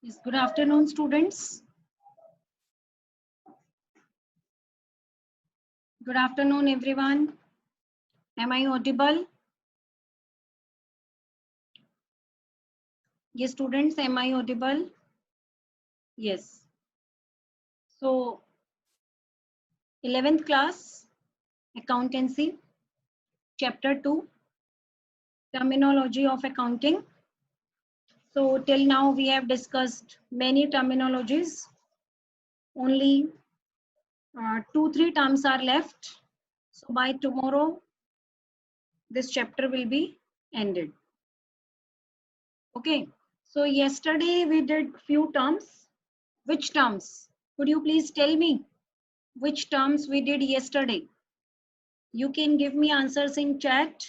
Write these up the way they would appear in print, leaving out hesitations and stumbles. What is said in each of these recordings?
Yes, good afternoon, students. Good afternoon, everyone. Am I audible? Yes, students, am I audible? Yes. So, 11th class, accountancy, chapter 2, terminology of accounting. So, till now we have discussed many terminologies. Only 2-3 terms are left. So, by tomorrow, this chapter will be ended. Okay. So, yesterday we did few terms. Which terms? Could you please tell me which terms we did yesterday? You can give me answers in chat.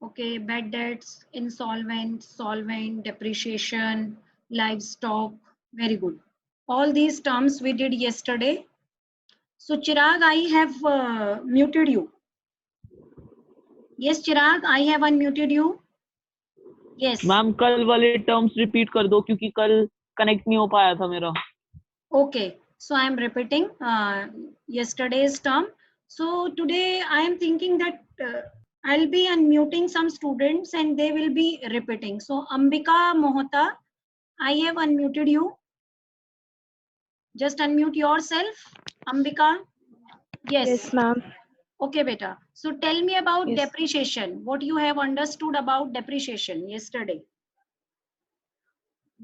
Okay, bad debts, insolvent, solvent, depreciation, livestock. Very good. All these terms we did yesterday. So Chirag, I have muted you. Yes, Chirag, I have unmuted you. Yes. Ma'am कल वाले terms repeat कर दो क्योंकि कल connect नहीं हो पाया था मेरा. Okay, so I am repeating yesterday's term. So today I am thinking that I'll be unmuting some students and they will be repeating. So Ambika Mohta, I have unmuted you. Just unmute yourself. Ambika. Yes. Yes, ma'am. Okay, beta. So tell me about Yes. depreciation. What you have understood about depreciation yesterday?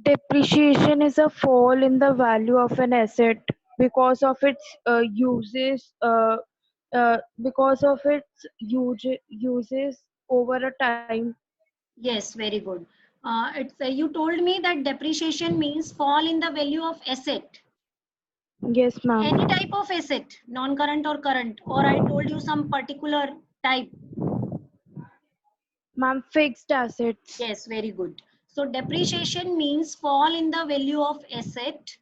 Depreciation is a fall in the value of an asset because of its uses over a time. Yes, very good. You told me that depreciation means fall in the value of asset. Yes, ma'am. Any type of asset, non-current or current, or I told you some particular type. Ma'am, fixed assets. Yes, very good. So depreciation means fall in the value of asset.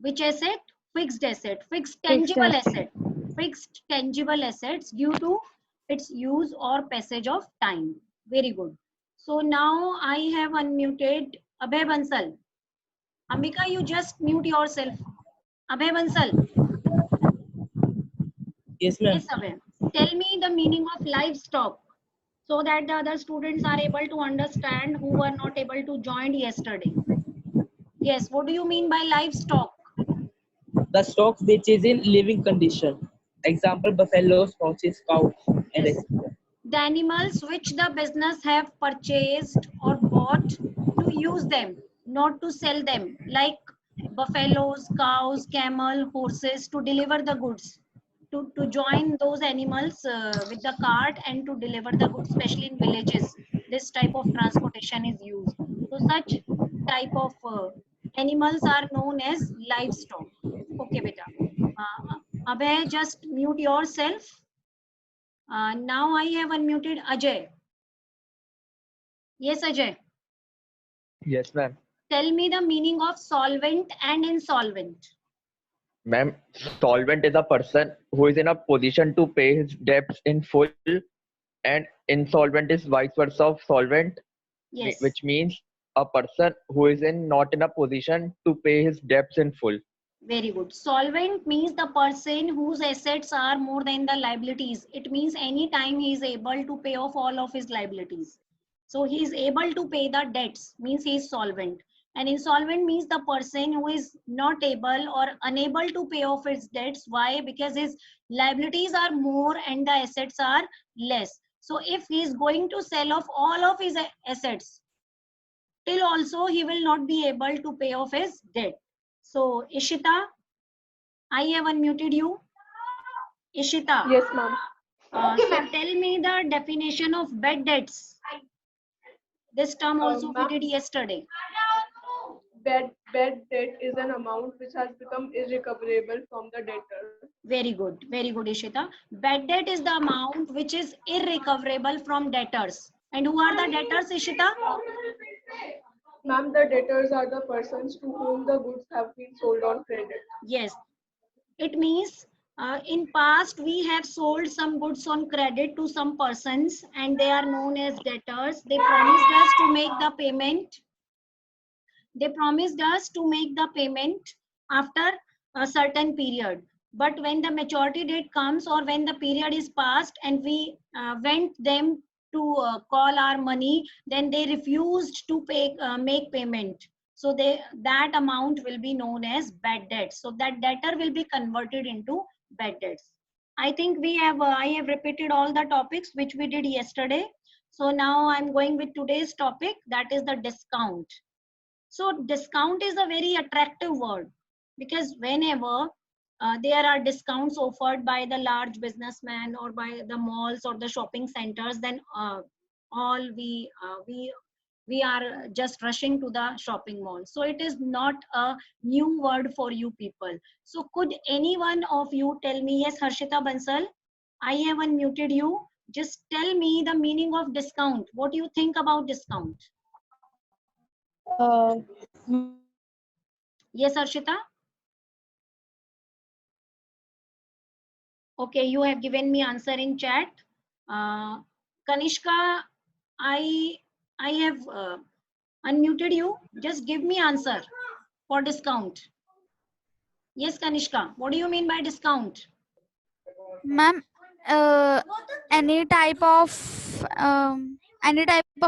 Which asset? Fixed asset, fixed tangible asset, fixed tangible assets due to its use or passage of time. Very good. So now I have unmuted Abhay Bansal. Ambika, you just mute yourself. Abhay Bansal. Yes ma'am. Yes, Abhay. Tell me the meaning of livestock so that the other students are able to understand who were not able to join yesterday. Yes, what do you mean by livestock? The stock which is in living condition. Example buffaloes, horses, cows, and Yes. etc. The animals which the business have purchased or bought to use them, not to sell them, like buffaloes, cows, camel, horses, to deliver the goods, to join those animals with the cart and to deliver the goods, especially in villages. This type of transportation is used. So such type of animals are known as livestock. Okay, beta. Abhay, just mute yourself. Now I have unmuted Ajay. Yes, Ajay. Yes, ma'am. Tell me the meaning of solvent and insolvent. Ma'am, solvent is a person who is in a position to pay his debts in full, and insolvent is vice versa of solvent, Yes, which means a person who is not in a position to pay his debts in full. very good. Solvent means the person whose assets are more than the liabilities. It means any time he is able to pay off all of his liabilities. So he is able to pay the debts, means he is solvent. And insolvent means the person who is not able or unable to pay off his debts. Why? Because his liabilities are more and the assets are less. So if he is going to sell off all of his assets, till also he will not be able to pay off his debt. So Ishita, I have unmuted you. Ishita. Yes, ma'am. So tell me the definition of bad debts. This term also we Ma'am, did yesterday. bad debt is an amount which has become irrecoverable from the debtor. Very good, Ishita. Bad debt is the amount which is irrecoverable from debtors. And who are the debtors, Ishita? Ma'am, the debtors are the persons to whom the goods have been sold on credit. Yes. It means in past we have sold some goods on credit to some persons and they are known as debtors. They promised us to make the payment. They promised us to make the payment after a certain period. But when the maturity date comes or when the period is passed and we went them to call our money, then they refused to pay, make payment. So that amount will be known as bad debts. So that debtor will be converted into bad debts. I think I have repeated all the topics which we did yesterday. So now I'm going with today's topic, that is the discount. So discount is a very attractive word because whenever there are discounts offered by the large businessmen or by the malls or the shopping centers, then all we are just rushing to the shopping mall. So it is not a new word for you people. So could any one of you tell me? Yes, Harshita Bansal, I have unmuted you. Just tell me the meaning of discount. What do you think about discount? Yes, Harshita. Okay, you have given me answer in chat. Kanishka, I I have unmuted you. Just give me answer for discount. Yes, Kanishka. What do you mean by discount? Ma'am, any type of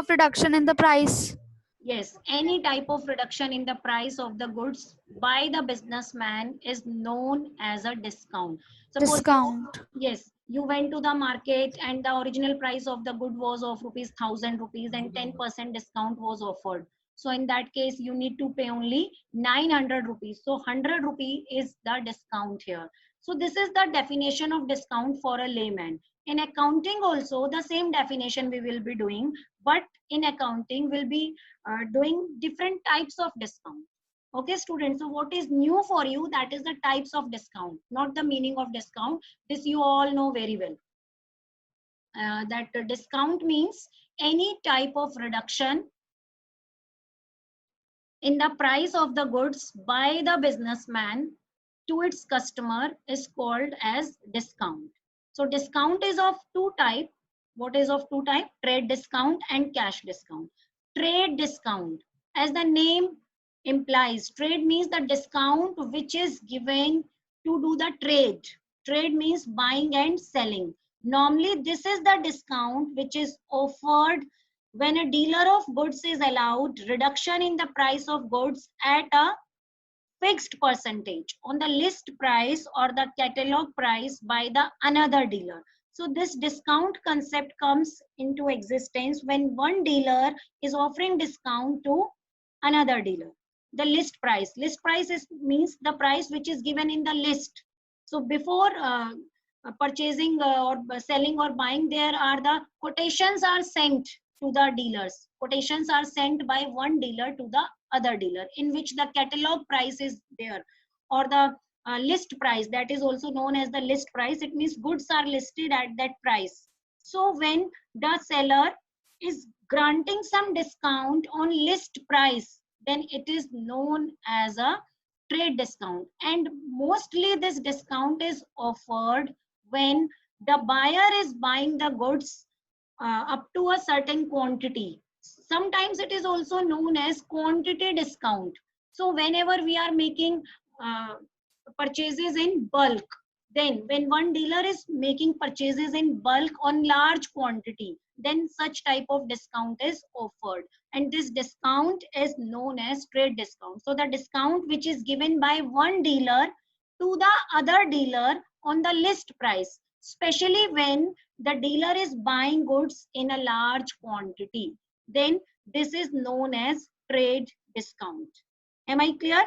reduction in the price. Yes, any type of reduction in the price of the goods by the businessman is known as a discount. Suppose Discount. yes, you went to the market and the original price of the good was of rupees 1000 rupees and 10% discount was offered. So in that case, you need to pay only 900 rupees. So 100 rupee is the discount here. So this is the definition of discount for a layman. In accounting also, the same definition we will be doing, but in accounting we'll be doing different types of discount. Okay, students, so what is new for you, that is the types of discount, not the meaning of discount. This you all know very well. That discount means any type of reduction in the price of the goods by the businessman to its customer is called as discount. So discount is of two type. What is of two type? Trade discount and cash discount. Trade discount, as the name implies, trade means the discount which is given to do the trade. Trade means buying and selling. Normally this is the discount which is offered when a dealer of goods is allowed reduction in the price of goods at a fixed percentage on the list price or the catalog price by the another dealer. So this discount concept comes into existence when one dealer is offering discount to another dealer. The list price. List price means the price which is given in the list. So before purchasing or selling or buying, there are the quotations are sent to the dealers. Quotations are sent by one dealer to the other dealer, in which the catalog price is there, or the list price, that is also known as the list price. It means goods are listed at that price. So when the seller is granting some discount on list price, then it is known as a trade discount. And mostly this discount is offered when the buyer is buying the goods up to a certain quantity. Sometimes it is also known as quantity discount. So whenever we are making purchases in bulk, then when one dealer is making purchases in bulk on large quantity, then such type of discount is offered, and this discount is known as trade discount. So the discount which is given by one dealer to the other dealer on the list price, especially when the dealer is buying goods in a large quantity, then this is known as trade discount. Am I clear?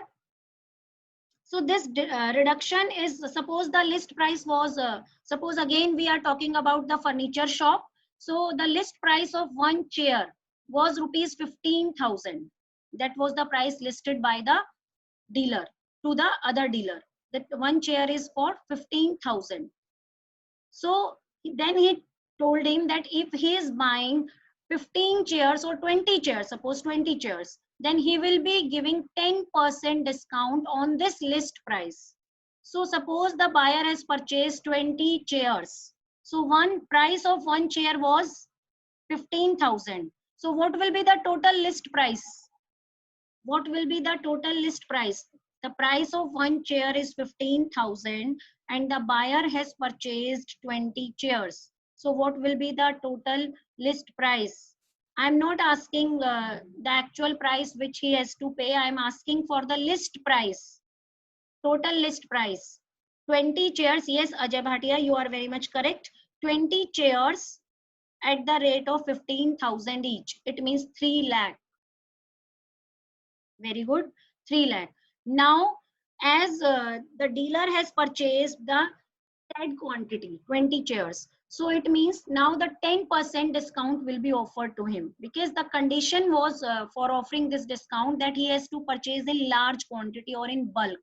So this reduction is, suppose the list price was, suppose again we are talking about the furniture shop. So the list price of one chair was rupees 15,000. That was the price listed by the dealer to the other dealer. That one chair is for 15,000. So then he told him that if he is buying 15 chairs or 20 chairs, suppose 20 chairs, then he will be giving 10% discount on this list price. So suppose the buyer has purchased 20 chairs. So one price of one chair was 15,000. So what will be the total list price? What will be the total list price? The price of one chair is 15,000 and the buyer has purchased 20 chairs. So what will be the total list price? I'm not asking the actual price which he has to pay. I'm asking for the list price, total list price. 20 chairs. Yes, Ajay Bhatia, you are very much correct. 20 chairs at the rate of 15,000 each. It means 3 lakh. Very good. 3 lakh. Now, as the dealer has purchased the said quantity, 20 chairs. So it means now the 10% discount will be offered to him, because the condition was for offering this discount that he has to purchase in large quantity or in bulk.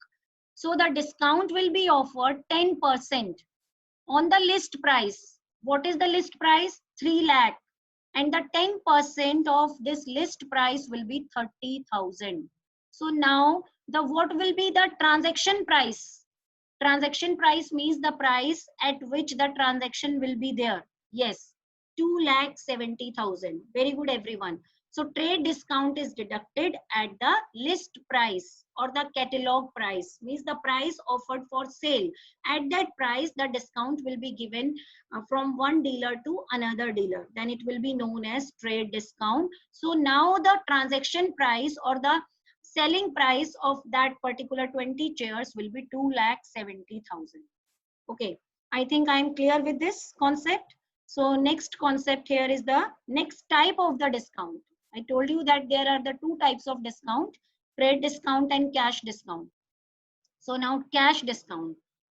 So the discount will be offered 10% on the list price. What is the list price? 3 lakh. And the 10% of this list price will be 30,000. So now the what will be the transaction price? Transaction price means the price at which the transaction will be there. Yes, 2,70,000. Very good, everyone. So trade discount is deducted at the list price or the catalog price, means the price offered for sale. At that price, the discount will be given from one dealer to another dealer. Then it will be known as trade discount. So now the transaction price or the selling price of that particular 20 chairs will be 2,70,000. Okay, I think I am clear with this concept. So next concept here is the next type of the discount. I told you that there are the two types of discount, trade discount and cash discount. So now cash discount.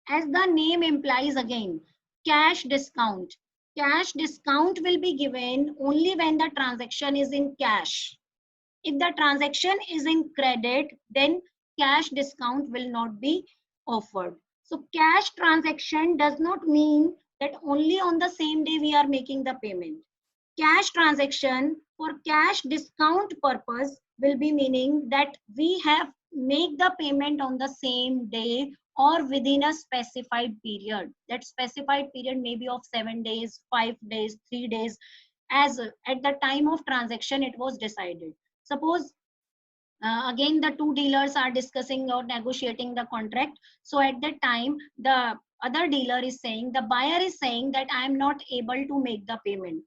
As the name implies again, cash discount. Cash discount will be given only when the transaction is in cash. If the transaction is in credit, then cash discount will not be offered. So cash transaction does not mean that only on the same day we are making the payment. Cash transaction for cash discount purpose will be meaning that we have make the payment on the same day or within a specified period. That specified period may be of 7 days, 5 days, 3 days, as at the time of transaction it was decided. Suppose again the two dealers are discussing or negotiating the contract. So at that time the other dealer is saying, the buyer is saying that I am not able to make the payment.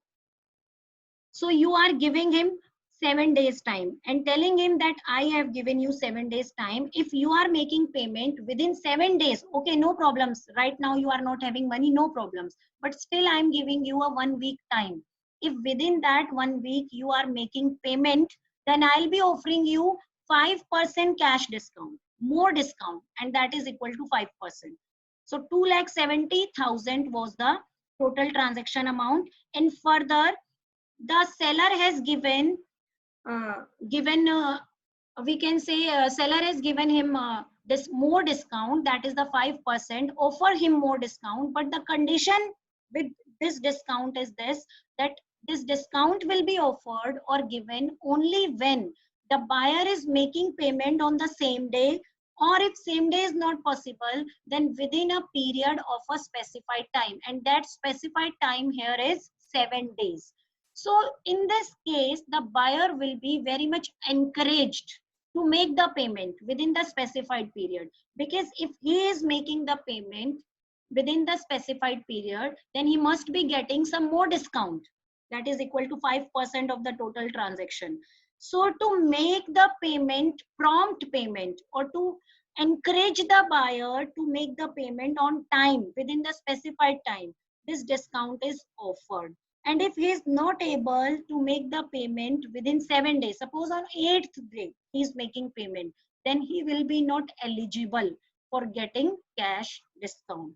So you are giving him 7 days time and telling him that I have given you 7 days time. If you are making payment within 7 days, okay, no problems. Right now you are not having money, no problems. But still I am giving you a 1 week time. If within that 1 week you are making payment, then I'll be offering you 5% cash discount, more discount, and that is equal to 5%. So 2,70,000 was the total transaction amount. And further, the seller has given we can say seller has given him this more discount, that is the 5%, offer him more discount, but the condition with this discount is this, that this discount will be offered or given only when the buyer is making payment on the same day, or if same day is not possible, then within a period of a specified time, and that specified time here is 7 days. So in this case, the buyer will be very much encouraged to make the payment within the specified period, because if he is making the payment within the specified period, then he must be getting some more discount, that is equal to 5% of the total transaction. So to make the payment, prompt payment, or to encourage the buyer to make the payment on time within the specified time, this discount is offered. And if he is not able to make the payment within 7 days, suppose on 8th day he is making payment, then he will be not eligible for getting cash discount.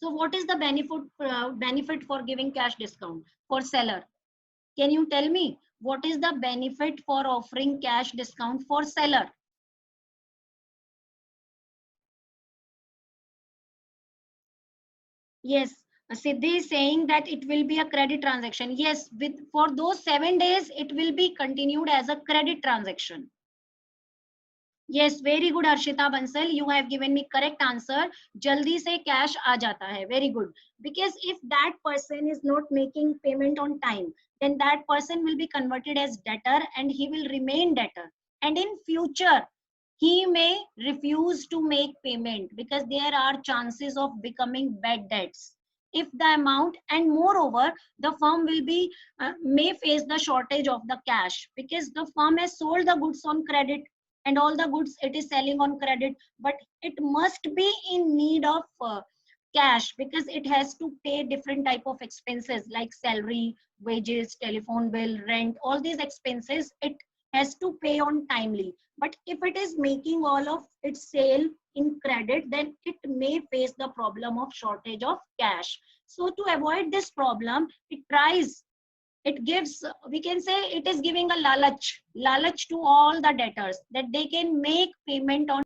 So what is the benefit for giving cash discount for seller? Can you tell me what is the benefit for offering cash discount for seller? Yes, Siddhi is saying that it will be a credit transaction. Yes, for those 7 days, it will be continued as a credit transaction. Yes, very good, Arshita Bansal. You have given me correct answer. Jaldi se cash aa jata hai. Very good. Because if that person is not making payment on time, then that person will be converted as debtor and he will remain debtor. And in future, he may refuse to make payment because there are chances of becoming bad debts. If the amount, and moreover, the firm will be may face the shortage of the cash because the firm has sold the goods on credit and all the goods it is selling on credit, but it must be in need of cash because it has to pay different type of expenses like salary, wages, telephone bill, rent, all these expenses it has to pay on timely. But if it is making all of its sale in credit, then it may face the problem of shortage of cash. So to avoid this problem, it tries, it gives, we can say it is giving a lalach to all the debtors that they can make payment on